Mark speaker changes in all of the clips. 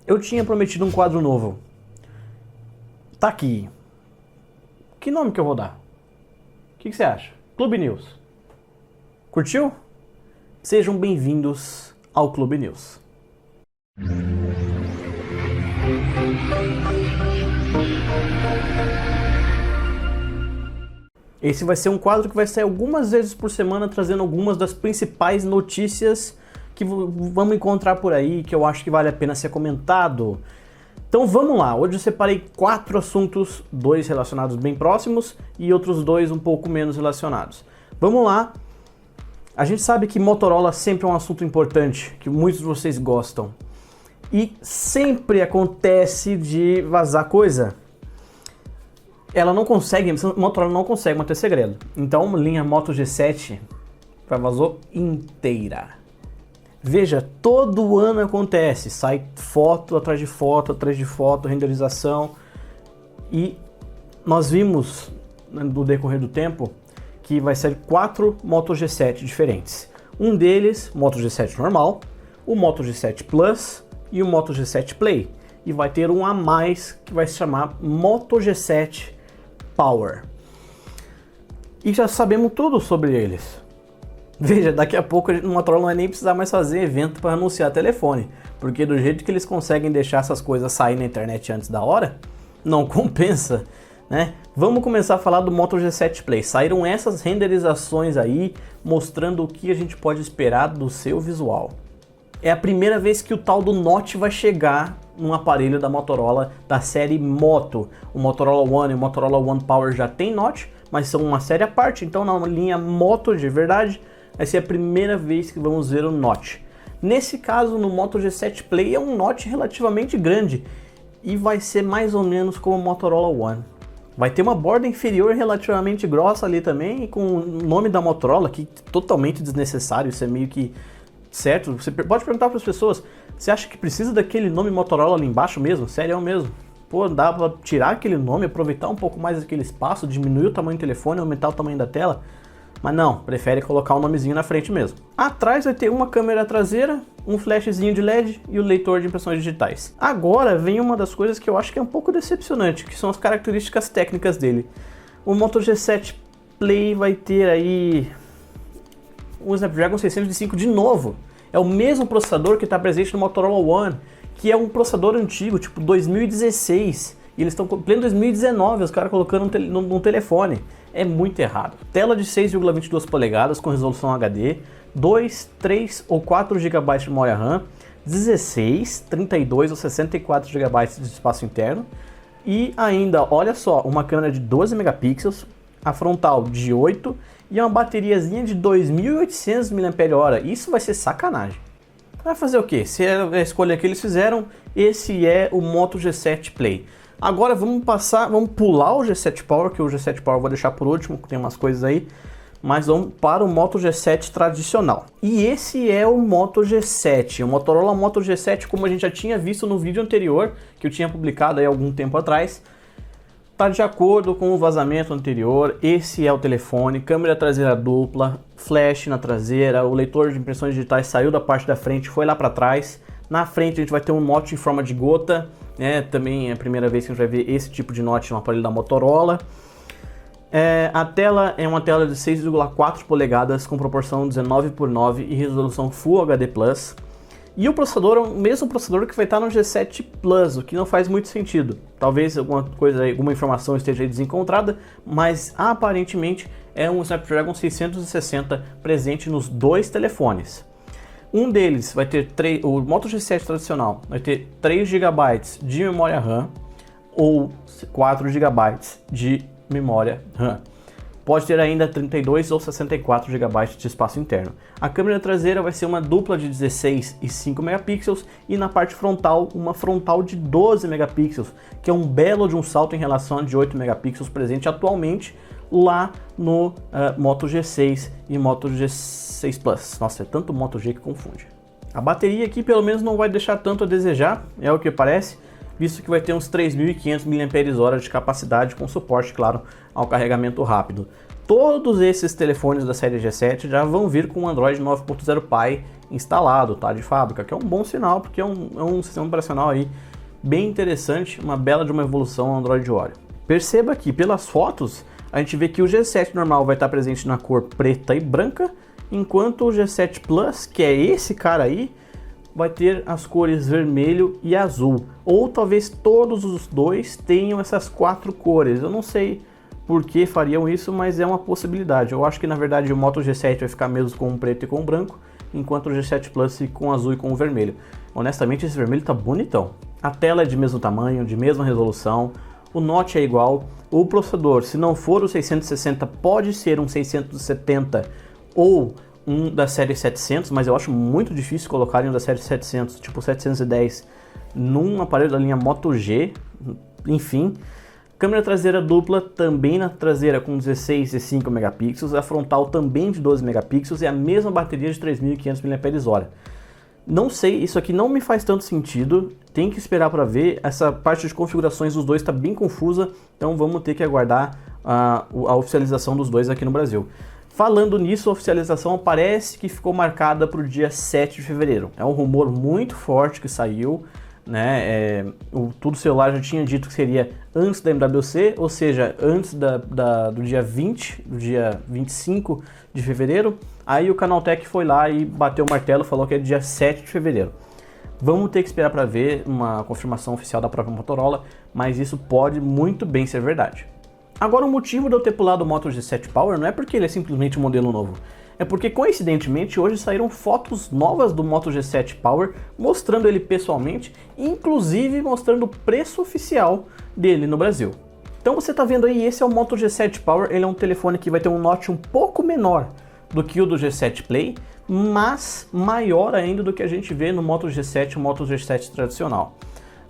Speaker 1: Eu tinha prometido um quadro novo. Tá aqui. Que nome que eu vou dar? O que você acha? Clube News. Curtiu? Sejam bem-vindos ao Clube News. Esse vai ser um quadro que vai sair algumas vezes por semana, trazendo algumas das principais notícias que vamos encontrar por aí, que eu acho que vale a pena ser comentado. Então vamos lá, hoje eu separei 4 assuntos, 2 relacionados bem próximos e outros 2 um pouco menos relacionados. Vamos lá, a gente sabe que Motorola sempre é um assunto importante, que muitos de vocês gostam. E sempre acontece de vazar coisa. Ela não consegue, Motorola não consegue manter segredo. Então, linha Moto G7 vazou inteira. Veja, todo ano acontece, sai foto atrás de foto, renderização. E nós vimos, no decorrer do tempo, que vai sair 4 Moto G7 diferentes. Um deles, Moto G7 normal, o Moto G7 Plus e o Moto G7 Play. E vai ter um a mais que vai se chamar Moto G7 Power. E já sabemos tudo sobre eles. Veja, daqui a pouco o Motorola não vai nem precisar mais fazer evento para anunciar telefone, porque do jeito que eles conseguem deixar essas coisas sair na internet antes da hora, não compensa, né? Vamos começar a falar do Moto G7 Play. Saíram essas renderizações aí, mostrando o que a gente pode esperar do seu visual. É a primeira vez que o tal do Note vai chegar num aparelho da Motorola da série Moto. O Motorola One e o Motorola One Power já tem Note, mas são uma série à parte, então na linha Moto de verdade, vai ser a primeira vez que vamos ver o Note. Nesse caso, no Moto G7 Play é um Note relativamente grande e vai ser mais ou menos como o Motorola One. Vai ter uma borda inferior relativamente grossa ali também, com o nome da Motorola, que é totalmente desnecessário, isso é meio que certo. Você pode perguntar para as pessoas, você acha que precisa daquele nome Motorola ali embaixo mesmo? Sério mesmo? Pô, dá para tirar aquele nome, aproveitar um pouco mais aquele espaço, diminuir o tamanho do telefone, aumentar o tamanho da tela? Mas não, prefere colocar um nomezinho na frente mesmo. Atrás vai ter uma câmera traseira, um flashzinho de LED e o leitor de impressões digitais. Agora vem uma das coisas que eu acho que é um pouco decepcionante, que são as características técnicas dele. O Moto G7 Play vai ter aí um Snapdragon 605 de novo. É o mesmo processador que está presente no Motorola One, que é um processador antigo, tipo 2016. E eles estão pleno 2019, os caras colocando num telefone. É muito errado. Tela de 6,22 polegadas com resolução HD, 2, 3 ou 4 GB de memória RAM, 16, 32 ou 64 GB de espaço interno e ainda, olha só, uma câmera de 12 megapixels, a frontal de 8 e uma bateriazinha de 2.800 mAh. Isso vai ser sacanagem. Vai fazer o que? Se é a escolha que eles fizeram, esse é o Moto G7 Play. Agora vamos pular o G7 Power, que o G7 Power eu vou deixar por último, tem umas coisas aí, mas vamos para o Moto G7 tradicional. E esse é o Moto G7, o Motorola Moto G7, como a gente já tinha visto no vídeo anterior, que eu tinha publicado aí algum tempo atrás, tá de acordo com o vazamento anterior. Esse é o telefone, câmera traseira dupla, flash na traseira, o leitor de impressões digitais saiu da parte da frente, foi lá para trás. Na frente a gente vai ter um Note em forma de gota, né? Também é a primeira vez que a gente vai ver esse tipo de Note no aparelho da Motorola. A tela é uma tela de 6,4 polegadas com proporção 19:9 e resolução Full HD+. E o processador é o mesmo processador que vai estar no G7 Plus, o que não faz muito sentido. Talvez alguma informação esteja aí desencontrada, mas aparentemente é um Snapdragon 660 presente nos dois telefones. Um deles vai ter o Moto G7 tradicional vai ter 3 GB de memória RAM ou 4 GB de memória RAM. Pode ter ainda 32 ou 64 GB de espaço interno. A câmera traseira vai ser uma dupla de 16 e 5 megapixels e na parte frontal uma frontal de 12 megapixels, que é um belo de um salto em relação a de 8 megapixels presente atualmente lá no Moto G6 e Moto G6 Plus. Nossa, é tanto Moto G que confunde. A bateria aqui pelo menos não vai deixar tanto a desejar, é o que parece. visto que vai ter uns 3.500 mAh de capacidade, com suporte, claro, ao carregamento rápido. Todos esses telefones da série G7 já vão vir com o Android 9.0 Pie instalado, tá, de fábrica, que é um bom sinal, porque é um sistema operacional aí bem interessante, uma bela de uma evolução ao Android Oreo. Perceba que pelas fotos a gente vê que o G7 normal vai estar presente na cor preta e branca, enquanto o G7 Plus, que é esse cara aí, vai ter as cores vermelho e azul, ou talvez todos os dois tenham essas 4 cores. Eu não sei por que fariam isso, mas é uma possibilidade. Eu acho que na verdade o Moto G7 vai ficar mesmo com o preto e com o branco, enquanto o G7 Plus fica com o azul e com o vermelho. Honestamente, esse vermelho tá bonitão. A tela é de mesmo tamanho, de mesma resolução, o notch é igual, o processador, se não for o 660, pode ser um 670 ou um da série 700, mas eu acho muito difícil colocar um da série 700, tipo 710, num aparelho da linha Moto G, enfim. Câmera traseira dupla, também na traseira com 16 e 5 megapixels, a frontal também de 12 megapixels e a mesma bateria de 3.500 mAh. Não sei, isso aqui não me faz tanto sentido, tem que esperar para ver, essa parte de configurações dos dois está bem confusa, então vamos ter que aguardar a oficialização dos dois aqui no Brasil. Falando nisso, a oficialização parece que ficou marcada para o dia 7 de fevereiro. É um rumor muito forte que saiu, né? O Tudo Celular já tinha dito que seria antes da MWC, ou seja, antes do dia 20, do dia 25 de fevereiro. Aí o Canaltech foi lá e bateu o martelo, falou que é dia 7 de fevereiro. Vamos ter que esperar para ver uma confirmação oficial da própria Motorola, mas isso pode muito bem ser verdade. Agora, o motivo de eu ter pulado o Moto G7 Power não é porque ele é simplesmente um modelo novo, é porque coincidentemente hoje saíram fotos novas do Moto G7 Power mostrando ele pessoalmente, inclusive mostrando o preço oficial dele no Brasil. Então você está vendo aí, esse é o Moto G7 Power, ele é um telefone que vai ter um notch um pouco menor do que o do G7 Play, mas maior ainda do que a gente vê no Moto G7 e o Moto G7 tradicional.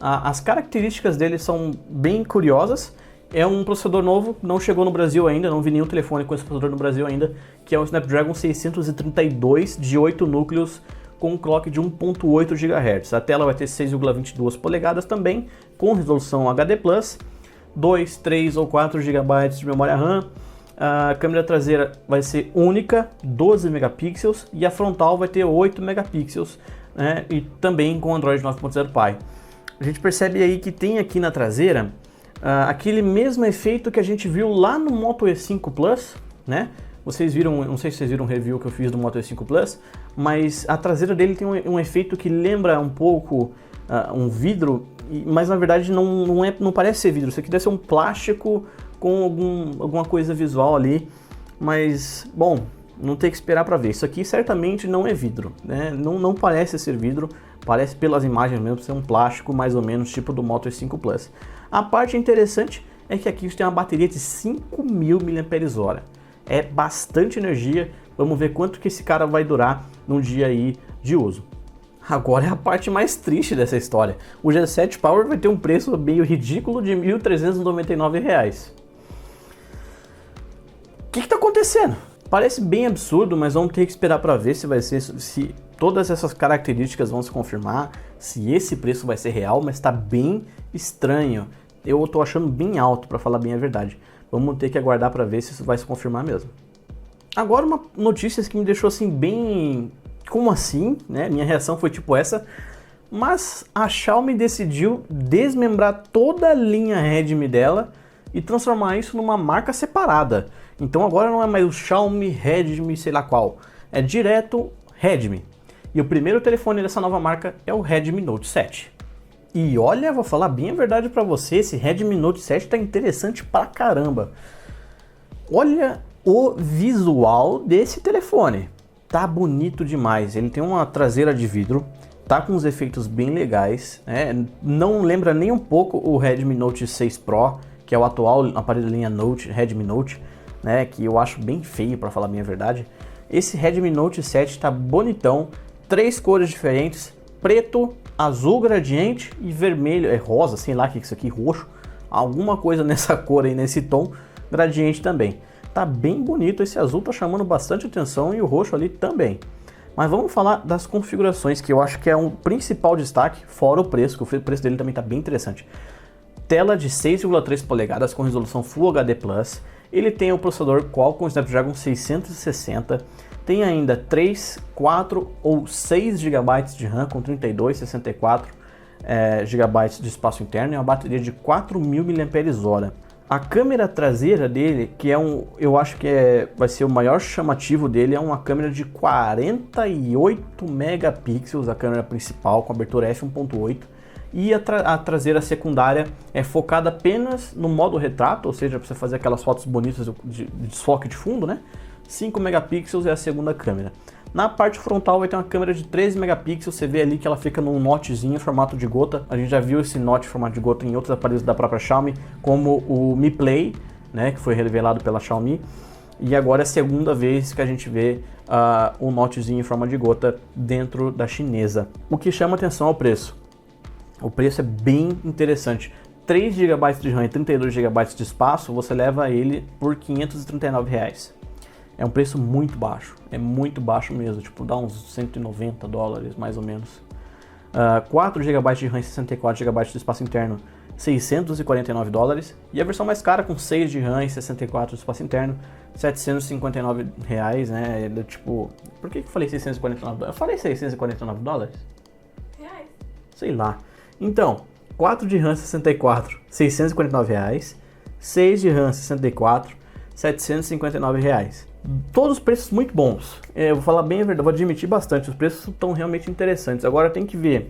Speaker 1: As características dele são bem curiosas. É um processador novo, não chegou no Brasil ainda, não vi nenhum telefone com esse processador no Brasil ainda, que é o Snapdragon 632 de 8 núcleos com um clock de 1.8 GHz. A tela vai ter 6,22 polegadas também, com resolução HD+, 2, 3 ou 4 GB de memória RAM. A câmera traseira vai ser única, 12 megapixels, e a frontal vai ter 8 megapixels, né, e também com Android 9.0 Pie. A gente percebe aí que tem aqui na traseira aquele mesmo efeito que a gente viu lá no Moto E5 Plus, né? Vocês viram, não sei se vocês viram o review que eu fiz do Moto E5 Plus, mas a traseira dele tem um efeito que lembra um pouco um vidro, mas na verdade não parece ser vidro. Isso aqui deve ser um plástico com alguma coisa visual ali, mas bom, não tem que esperar para ver. Isso aqui certamente não é vidro, né? Não parece ser vidro, parece pelas imagens mesmo ser um plástico mais ou menos tipo do Moto E5 Plus. A parte interessante é que aqui tem uma bateria de 5.000 mAh. É bastante energia, vamos ver quanto que esse cara vai durar num dia aí de uso. Agora é a parte mais triste dessa história. O G7 Power vai ter um preço meio ridículo de R$ 1.399. O que está acontecendo? Parece bem absurdo, mas vamos ter que esperar para ver se todas essas características vão se confirmar, se esse preço vai ser real, mas está bem estranho. Eu estou achando bem alto, para falar bem a verdade. Vamos ter que aguardar para ver se isso vai se confirmar mesmo. Agora uma notícia que me deixou assim bem... Como assim? Né? Minha reação foi tipo essa. Mas a Xiaomi decidiu desmembrar toda a linha Redmi dela e transformar isso numa marca separada. Então agora não é mais o Xiaomi Redmi sei lá qual. É direto Redmi. E o primeiro telefone dessa nova marca é o Redmi Note 7. E olha, vou falar bem a verdade para você, esse Redmi Note 7 tá interessante pra caramba. Olha o visual desse telefone. Tá bonito demais. Ele tem uma traseira de vidro, tá com uns efeitos bem legais, né? Não lembra nem um pouco o Redmi Note 6 Pro, que é o atual aparelho da linha Note, Redmi Note, né? Que eu acho bem feio, para falar bem a verdade. Esse Redmi Note 7 tá bonitão, 3 cores diferentes, preto, azul gradiente e vermelho, rosa, sei lá o que é isso aqui, roxo, alguma coisa nessa cor aí, nesse tom, gradiente também. Tá bem bonito, esse azul tá chamando bastante atenção e o roxo ali também. Mas vamos falar das configurações, que eu acho que é um principal destaque, fora o preço, que o preço dele também está bem interessante. Tela de 6,3 polegadas com resolução Full HD+, ele tem o processador Qualcomm Snapdragon 660, tem ainda 3, 4 ou 6 GB de RAM com 32, 64 GB de espaço interno e uma bateria de 4.000 mAh. A câmera traseira dele, que eu acho que vai ser o maior chamativo dele, é uma câmera de 48 megapixels, a câmera principal com abertura f1.8, e a traseira secundária é focada apenas no modo retrato, ou seja, para você fazer aquelas fotos bonitas de desfoque de fundo, né? 5 megapixels é a segunda câmera. Na parte frontal vai ter uma câmera de 13 megapixels, você vê ali que ela fica num notezinho em formato de gota. A gente já viu esse note em formato de gota em outros aparelhos da própria Xiaomi, como o Mi Play, né, que foi revelado pela Xiaomi. E agora é a segunda vez que a gente vê um notezinho em forma de gota dentro da chinesa. O que chama atenção é o preço. O preço é bem interessante. 3 GB de RAM e 32 GB de espaço, você leva ele por R$ 539 reais. É um preço muito baixo, é muito baixo mesmo, tipo dá uns 190 dólares mais ou menos. 4 GB de RAM e 64 GB de espaço interno, 649 dólares. E a versão mais cara com 6 de RAM e 64 de espaço interno, 759 reais, né? Tipo, por que eu falei 649 dólares? Eu falei 649 dólares?
Speaker 2: Reais.
Speaker 1: Sei lá. Então, 4 de RAM 64, 649 reais. 6 de RAM 64, 759 reais. Todos os preços muito bons. Eu vou falar bem a verdade, vou admitir bastante. Os preços estão realmente interessantes. Agora tem que ver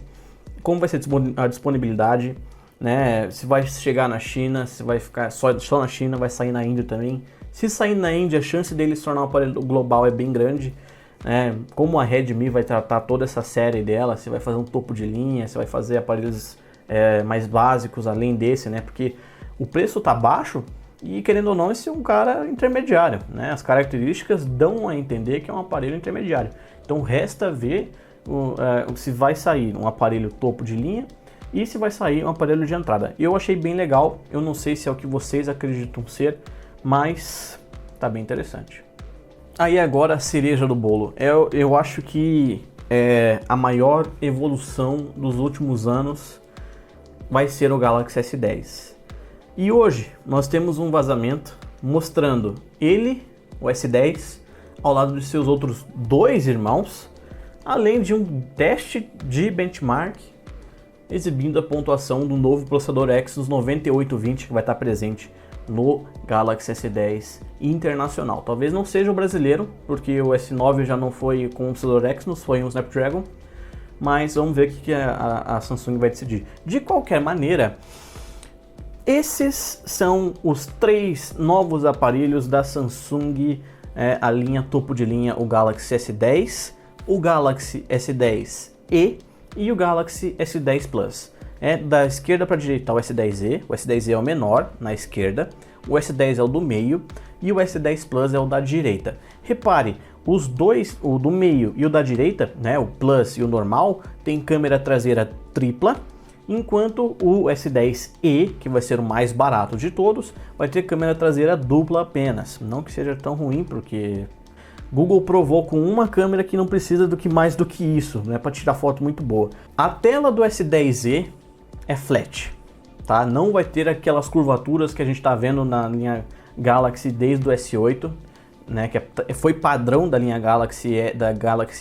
Speaker 1: como vai ser a disponibilidade, né? Se vai chegar na China, se vai ficar só na China, vai sair na Índia também. Se sair na Índia, a chance dele se tornar um aparelho global é bem grande. Como a Redmi vai tratar toda essa série dela, se vai fazer um topo de linha, se vai fazer aparelhos mais básicos além desse, né? Porque o preço tá baixo e, querendo ou não, esse é um cara intermediário, né? As características dão a entender que é um aparelho intermediário. Então resta ver se vai sair um aparelho topo de linha e se vai sair um aparelho de entrada. Eu achei bem legal, eu não sei se é o que vocês acreditam ser, mas tá bem interessante. Aí agora a cereja do bolo. Eu acho que a maior evolução dos últimos anos vai ser o Galaxy S10. E hoje nós temos um vazamento mostrando ele, o S10, ao lado de seus outros dois irmãos, além de um teste de benchmark exibindo a pontuação do novo processador Exynos 9820 que vai estar presente no Galaxy S10 internacional. Talvez não seja o brasileiro, porque o S9 já não foi com o processador Exynos, foi um Snapdragon, mas vamos ver o que a Samsung vai decidir. De qualquer maneira, esses são os 3 novos aparelhos da Samsung, a linha topo de linha, o Galaxy S10, o Galaxy S10e e o Galaxy S10 Plus. Da esquerda para a direita o S10e, o S10e é o menor na esquerda, o S10 é o do meio e o S10 Plus é o da direita. Repare, os dois, o do meio e o da direita, né, o Plus e o normal, tem câmera traseira tripla, enquanto o S10e, que vai ser o mais barato de todos, vai ter câmera traseira dupla apenas. Não que seja tão ruim, porque Google provou com uma câmera que não precisa mais do que isso, né, para tirar foto muito boa. A tela do S10e é flat, tá? Não vai ter aquelas curvaturas que a gente está vendo na linha Galaxy desde o S8, né, que foi padrão da linha Galaxy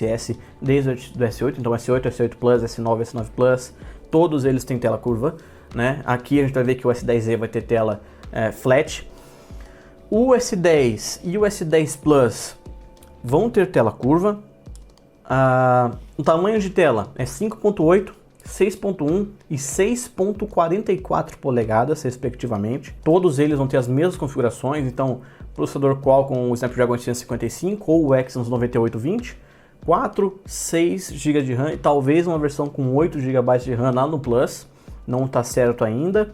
Speaker 1: S desde o S8, então S8, S8 Plus, S9, S9 Plus, todos eles têm tela curva, né? Aqui a gente vai ver que o S10e vai ter tela flat. O S10 e o S10 Plus vão ter tela curva. O tamanho de tela é 5.8, 6.1 e 6.44 polegadas, respectivamente. Todos eles vão ter as mesmas configurações, então processador Qualcomm, o Snapdragon 855 ou o Exynos 9820, 4, 6 GB de RAM e talvez uma versão com 8 GB de RAM lá no Plus, não está certo ainda.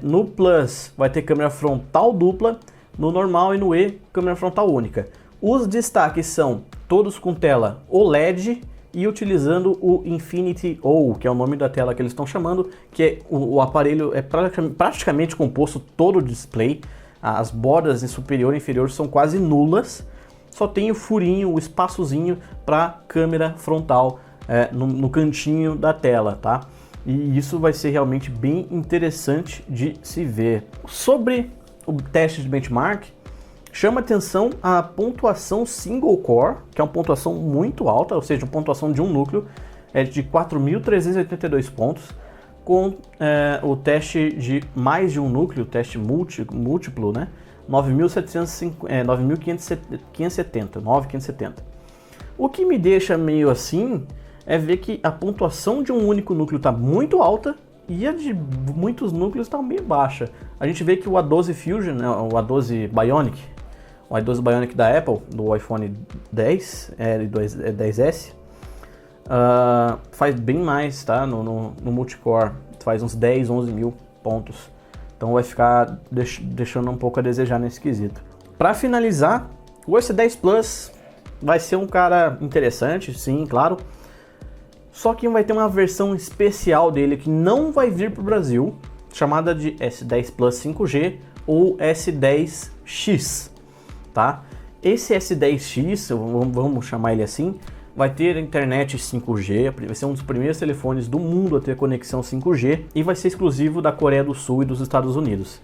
Speaker 1: No Plus vai ter câmera frontal dupla, no normal e no E câmera frontal única. Os destaques são todos com tela OLED e utilizando o Infinity O, que é o nome da tela que eles estão chamando, que o aparelho é praticamente composto todo o display, as bordas em superior e inferior são quase nulas, só tem o furinho, o espaçozinho para câmera frontal no cantinho da tela, tá? E isso vai ser realmente bem interessante de se ver. Sobre o teste de benchmark, chama atenção a pontuação single core, que é uma pontuação muito alta, ou seja, a pontuação de um núcleo é de 4.382 pontos, com o teste de mais de um núcleo, o teste múltiplo, né? 9.570. O que me deixa meio assim é ver que a pontuação de um único núcleo está muito alta e a de muitos núcleos está meio baixa. A gente vê que o A12 Fusion, né, o A12 Bionic, o A12 Bionic da Apple, do iPhone 10 e 10S, faz bem mais, tá? No multicore, faz uns 10, 11 mil pontos. Então vai ficar deixando um pouco a desejar nesse quesito. Para finalizar, o S10 Plus vai ser um cara interessante, sim, claro. Só que vai ter uma versão especial dele que não vai vir para o Brasil, chamada de S10 Plus 5G ou S10X, tá? Esse S10X, vamos chamar ele assim, vai ter internet 5G, vai ser um dos primeiros telefones do mundo a ter conexão 5G e vai ser exclusivo da Coreia do Sul e dos Estados Unidos.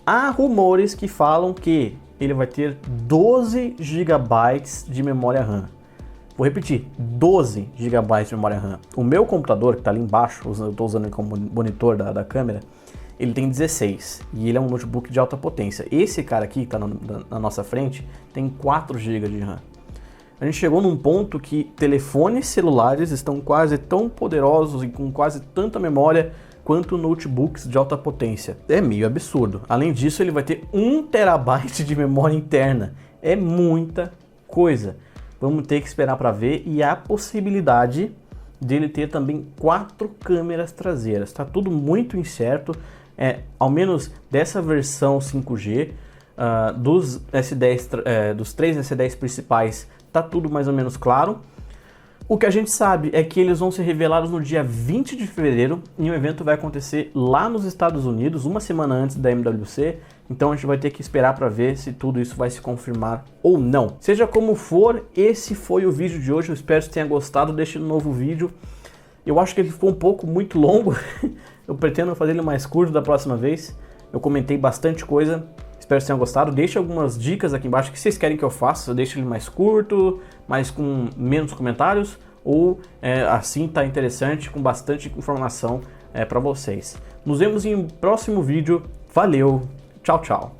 Speaker 1: Há rumores que falam que ele vai ter 12 GB de memória RAM. Vou repetir, 12 GB de memória RAM. O meu computador, que está ali embaixo, eu estou usando ele como monitor da câmera, ele tem 16 e ele é um notebook de alta potência. Esse cara aqui, que está na nossa frente, tem 4 GB de RAM. A gente chegou num ponto que telefones celulares estão quase tão poderosos e com quase tanta memória quanto notebooks de alta potência. É meio absurdo. Além disso, ele vai ter 1 TB de memória interna. É muita coisa. Vamos ter que esperar para ver, e há a possibilidade dele ter também 4 câmeras traseiras. Está tudo muito incerto, ao menos dessa versão 5G, dos S10, dos 3 S10 principais, tá tudo mais ou menos claro. O que a gente sabe é que eles vão ser revelados no dia 20 de fevereiro e o evento vai acontecer lá nos Estados Unidos, uma semana antes da MWC. Então a gente vai ter que esperar para ver se tudo isso vai se confirmar ou não. Seja como for, esse foi o vídeo de hoje. Eu espero que você tenha gostado deste novo vídeo. Eu acho que ele ficou um pouco muito longo. Eu pretendo fazer ele mais curto da próxima vez. Eu comentei bastante coisa. Espero que vocês tenham gostado. Deixe algumas dicas aqui embaixo que vocês querem que eu faça. Eu deixo ele mais curto, mais com menos comentários, ou assim tá interessante, com bastante informação para vocês. Nos vemos em um próximo vídeo. Valeu, tchau, tchau.